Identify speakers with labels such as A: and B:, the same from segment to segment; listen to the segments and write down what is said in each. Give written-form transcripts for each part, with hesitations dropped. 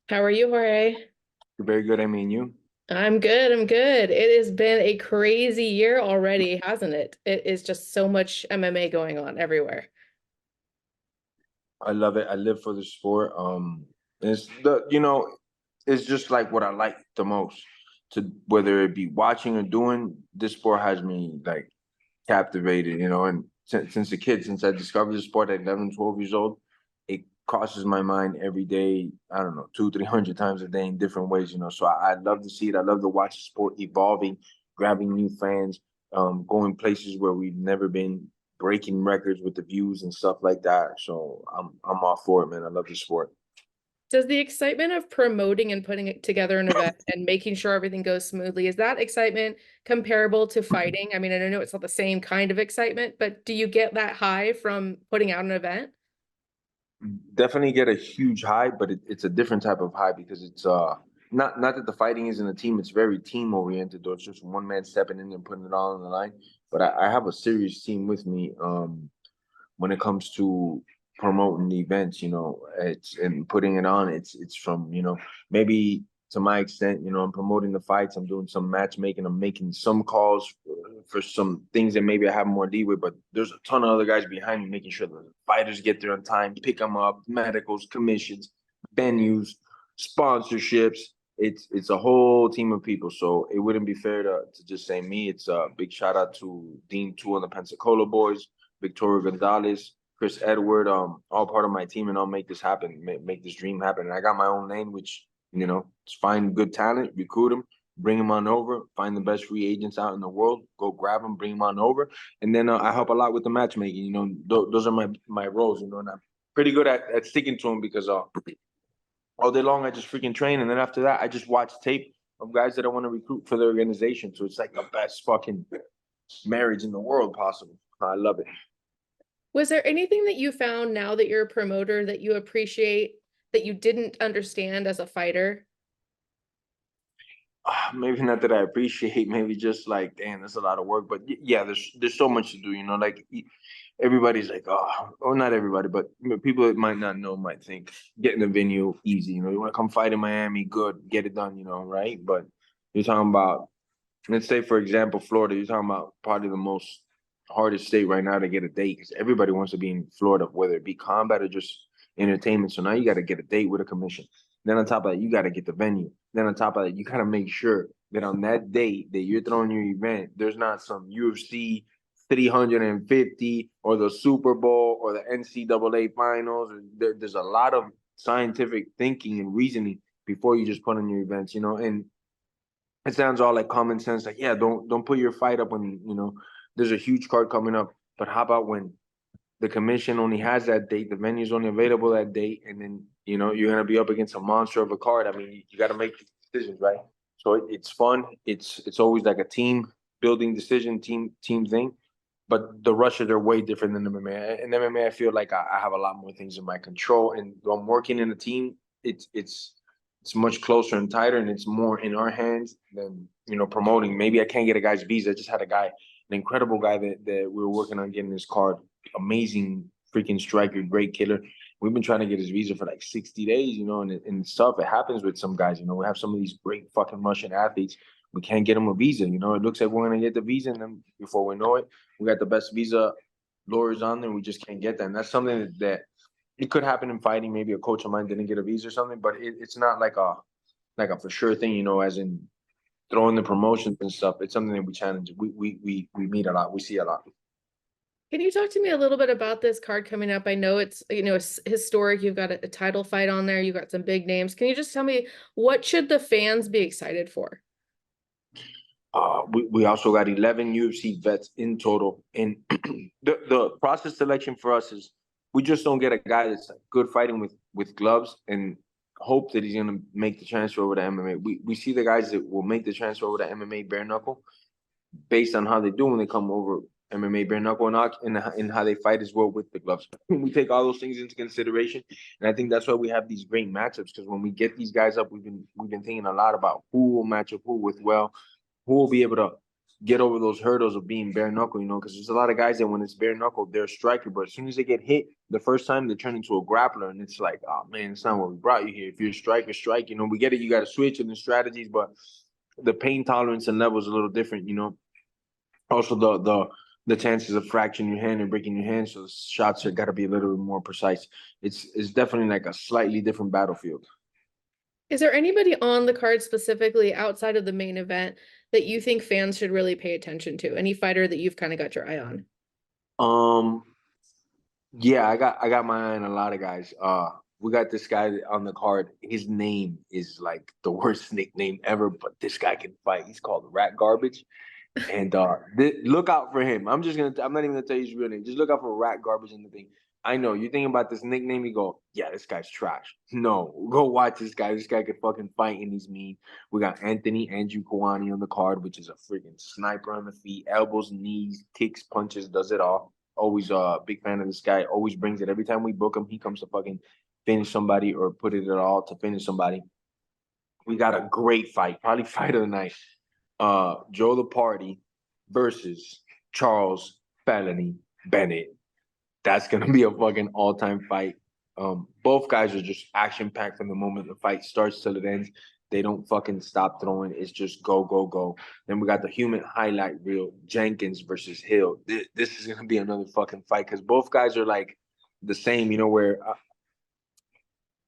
A: How are you, Jorge?
B: Very good. I mean, you.
A: I'm good. I'm good. It has been a crazy year already, hasn't it? It is just so much MMA going on everywhere.
B: I love it. I live for the sport. It's it's just like what I like the most. To whether it be watching or doing, this sport has me like captivated. And since a kid, since I discovered the sport at 11, 12 years old, it crosses my mind every day. I don't know, 300 times a day in different ways. So I love to see it. I love to watch the sport evolving, grabbing new fans, going places where we've never been, breaking records with the views and stuff like that. So I'm all for it, man. I love the sport.
A: Does the excitement of promoting and putting it together an event and making sure everything goes smoothly, is that excitement comparable to fighting? I mean, I know it's not the same kind of excitement, but do you get that high from putting out an event?
B: Definitely get a huge high, but it's a different type of high because it's not that the fighting isn't a team, it's very team oriented, though it's just one man stepping in and putting it all on the line. But I have a serious team with me when it comes to promoting the events. It's and putting it on. It's from, maybe to my extent, I'm promoting the fights, I'm doing some matchmaking, I'm making some calls for some things that maybe I have more deal with, but there's a ton of other guys behind me making sure the fighters get there on time, pick them up, medicals, commissions, venues, sponsorships. It's a whole team of people, so it wouldn't be fair to just say me. It's a big shout out to Dean Two and the Pensacola boys, Victoria Gonzalez, Chris Edward, all part of my team, and I'll make this happen, make this dream happen. And I got my own lane, which find good talent, recruit them, bring them on over, find the best free agents out in the world, go grab them, bring them on over, and then I help a lot with the matchmaking. Those are my roles. And I'm pretty good at sticking to them because all day long I just freaking train, and then after that I just watch tape of guys that I want to recruit for the organization. So it's like the best fucking marriage in the world possible. I love it.
A: Was there anything that you found now that you're a promoter that you appreciate that you didn't understand as a fighter?
B: Maybe not that I appreciate, maybe just like, damn, that's a lot of work. But yeah, there's so much to do. Like everybody's like, oh, or not everybody, but people that might not know might think getting a venue easy. You want to come fight in Miami, good, get it done. Right? But you're talking about, let's say for example, Florida. You're talking about probably the most hardest state right now to get a date because everybody wants to be in Florida, whether it be combat or just entertainment. So now you got to get a date with a commission. Then on top of that, you got to get the venue. Then on top of that, you got to make sure that on that date that you're throwing your event, there's not some UFC 350 or the Super Bowl or the NCAA finals. There's a lot of scientific thinking and reasoning before you just put on your events, and it sounds all like common sense, like, yeah, don't put your fight up when there's a huge card coming up. But how about when the commission only has that date, the venue's only available that date, and then you're gonna be up against a monster of a card. I mean, you got to make decisions, right? So it's fun. It's always like a team building decision, team thing. But the rushes are way different than MMA. In MMA, I feel like I have a lot more things in my control, and when I'm working in a team, it's much closer and tighter, and it's more in our hands than promoting. Maybe I can't get a guy's visa. I just had an incredible guy that we were working on getting his card. Amazing freaking striker, great killer. We've been trying to get his visa for like 60 days, and stuff. It happens with some guys. We have some of these great fucking Russian athletes. We can't get them a visa. It looks like we're gonna get the visa, and then before we know it, we got the best visa lawyers on there. We just can't get that, and that's something that it could happen in fighting. Maybe a coach of mine didn't get a visa or something, but it's not like a for sure thing. As in throwing the promotions and stuff. It's something that we challenge. We meet a lot. We see a lot.
A: Can you talk to me a little bit about this card coming up? I know it's, historic. You've got a title fight on there. You've got some big names. Can you just tell me what should the fans be excited for?
B: We also got 11 UFC vets in total, and the process selection for us is we just don't get a guy that's good fighting with gloves and hope that he's gonna make the transfer over to MMA. We see the guys that will make the transfer over to MMA bare knuckle based on how they do when they come over MMA bare knuckle and how they fight as well with the gloves. We take all those things into consideration, and I think that's why we have these great matchups. Because when we get these guys up, we've been thinking a lot about who will match up who with well, who will be able to get over those hurdles of being bare knuckle, you know, because there's a lot of guys that when it's bare knuckle, they're a striker, but as soon as they get hit the first time, they turn into a grappler, and it's like, oh man, it's not what we brought you here. If you're a striker, strike. You know, we get it. You got to switch in the strategies, but the pain tolerance and level is a little different, you know. Also, the chances of fracturing your hand and breaking your hand, so the shots are got to be a little bit more precise. It's definitely like a slightly different battlefield.
A: Is there anybody on the card specifically outside of the main event that you think fans should really pay attention to? Any fighter that you've kind of got your eye on?
B: Um, yeah, I got my eye on a lot of guys. We got this guy on the card. His name is like the worst nickname ever, but this guy can fight. He's called Rat Garbage. And look out for him. I'm not even gonna tell you his real name. Just look out for Rat Garbage in the thing. I know you think about this nickname, you go, yeah, this guy's trash. No, go watch this guy. This guy could fucking fight and he's mean. We got Andrew Kawani on the card, which is a freaking sniper on the feet, elbows, knees, kicks, punches, does it all. Always a big fan of this guy. Always brings it. Every time we book him, he comes to fucking finish somebody or put it at all to finish somebody. We got a great fight, probably fight of the night. Joe the Party versus Charles Felony Bennett. That's gonna be a fucking all-time fight. Both guys are just action-packed from the moment the fight starts till it ends. They don't fucking stop throwing. It's just go, go, go. Then we got the human highlight reel, Jenkins versus Hill. This is gonna be another fucking fight because both guys are like the same, you know, where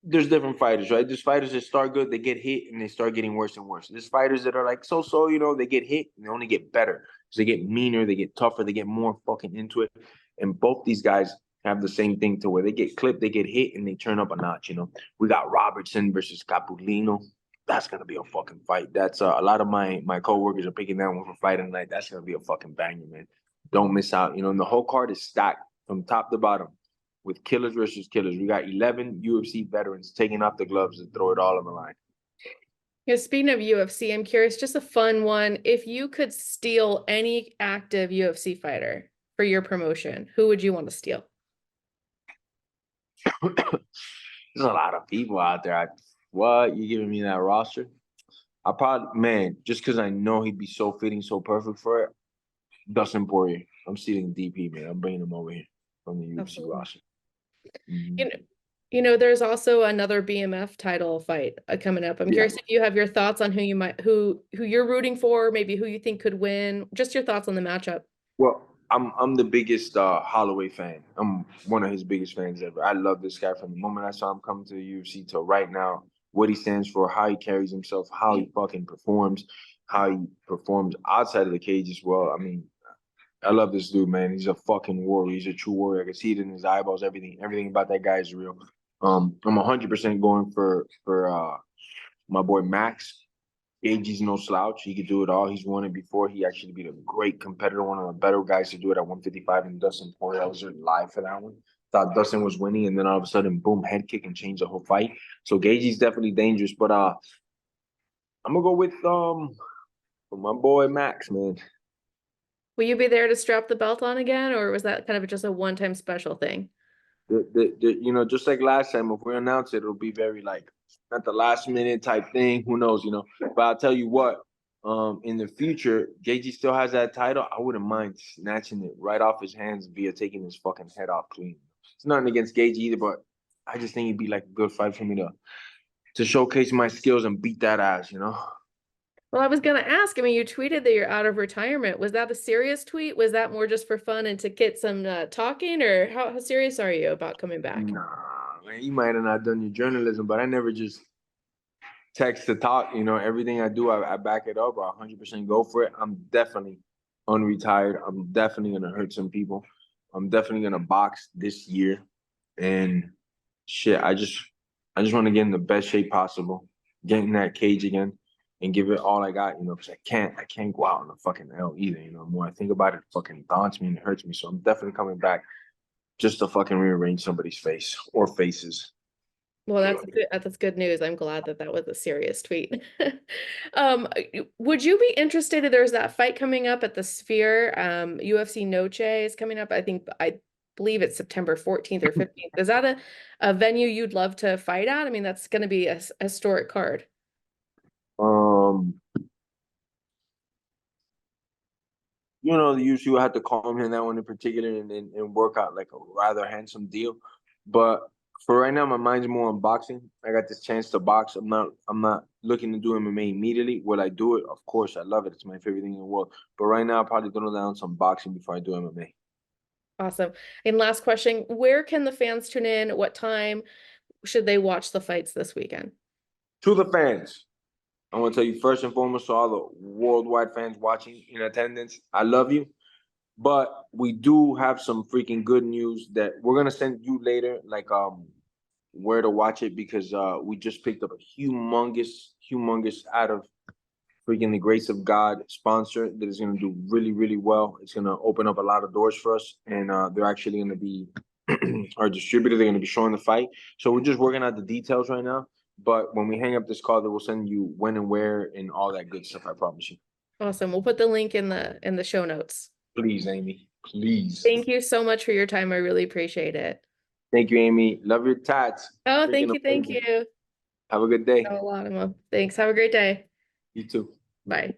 B: there's different fighters, right? There's fighters that start good, they get hit, and they start getting worse and worse. There's fighters that are like so, you know, they get hit and they only get better. So they get meaner, they get tougher, they get more fucking into it. And both these guys have the same thing to where they get clipped, they get hit, and they turn up a notch, you know. We got Robertson versus Capulino. That's gonna be a fucking fight. That's a lot of my coworkers are picking that one for fight tonight. That's gonna be a fucking banger, man. Don't miss out. You know, and the whole card is stacked from top to bottom with killers versus killers. We got 11 UFC veterans taking off the gloves and throw it all on the line.
A: Yeah, speaking of UFC, I'm curious, just a fun one. If you could steal any active UFC fighter for your promotion, who would you want to steal?
B: There's a lot of people out there. What? You giving me that roster? I probably, man, just because I know he'd be so fitting, so perfect for it. Dustin Poirier. I'm stealing DP, man. I'm bringing him over here from the UFC
A: Absolutely.
B: roster. Mm-hmm.
A: You know, there's also another BMF title fight coming up. I'm
B: Yeah.
A: curious if you have your thoughts on who you're rooting for, maybe who you think could win. Just your thoughts on the matchup.
B: Well, I'm the biggest Holloway fan. I'm one of his biggest fans ever. I love this guy from the moment I saw him come to the UFC till right now. What he stands for, how he carries himself, how he fucking performs, how he performs outside of the cage as well. I mean, I love this dude, man. He's a fucking warrior. He's a true warrior. I can see it in his eyeballs. Everything about that guy is real. I'm 100% going for my boy Max. Gaethje's no slouch. He could do it all. He's won it before. He actually beat a great competitor, one of the better guys to do it at 155 in Dustin Poirier. I was there live for that one. Thought Dustin was winning, and then all of a sudden, boom, head kick and change the whole fight. So Gaethje's definitely dangerous, but I'm gonna go with my boy Max, man.
A: Will you be there to strap the belt on again, or was that kind of just a one-time special thing?
B: You know, just like last time, if we announce it, it'll be very like at the last minute type thing. Who knows, you know? But I'll tell you what, in the future, Gaethje still has that title. I wouldn't mind snatching it right off his hands via taking his fucking head off clean. It's nothing against Gaethje either, but I just think it'd be like a good fight for me to showcase my skills and beat that ass, you know?
A: Well, I was gonna ask, I mean, you tweeted that you're out of retirement. Was that a serious tweet? Was that more just for fun and to get some talking, or how serious are you about coming back?
B: Nah, man, you might have not done your journalism, but I never just text to talk. You know, everything I do, I back it up. I 100% go for it. I'm definitely unretired. I'm definitely gonna hurt some people. I'm definitely gonna box this year, and shit. I just want to get in the best shape possible, get in that cage again, and give it all I got. You know, because I can't go out on a fucking L either. You know, when I think about it, it fucking daunts me and it hurts me. So I'm definitely coming back just to fucking rearrange somebody's face or faces.
A: Well, that's good news. I'm glad that that was a serious tweet. Would you be interested if there's that fight coming up at the Sphere? UFC Noche is coming up. I believe it's September 14th or 15th. Is that a venue you'd love to fight at? I mean, that's going to be a historic card.
B: Um, you know, the UFC will have to call me in that one in particular and work out like a rather handsome deal. But for right now, my mind's more on boxing. I got this chance to box. I'm not looking to do MMA immediately. Will I do it? Of course, I love it. It's my favorite thing in the world. But right now, I'll probably throw down some boxing before I do MMA.
A: Awesome. And last question, where can the fans tune in? What time should they watch the fights this weekend?
B: To the fans, I want to tell you first and foremost, to all the worldwide fans watching in attendance, I love you. But we do have some freaking good news that we're gonna send you later, like where to watch it, because we just picked up a humongous out of freaking the grace of God sponsor that is gonna do really, really well. It's gonna open up a lot of doors for us, and they're actually gonna be our distributor. They're gonna be showing the fight. So we're just working out the details right now. But when we hang up this call, they will send you when and where and all that good stuff. I promise you.
A: Awesome. We'll put the link in the show notes.
B: Please, Amy. Please.
A: Thank you so much for your time. I really appreciate it.
B: Thank you, Amy. Love your tats.
A: Oh, thank
B: Freaking
A: you. Thank
B: amazing.
A: you.
B: Have a good day.
A: A lot of them. Thanks. Have a great day.
B: You too.
A: Bye.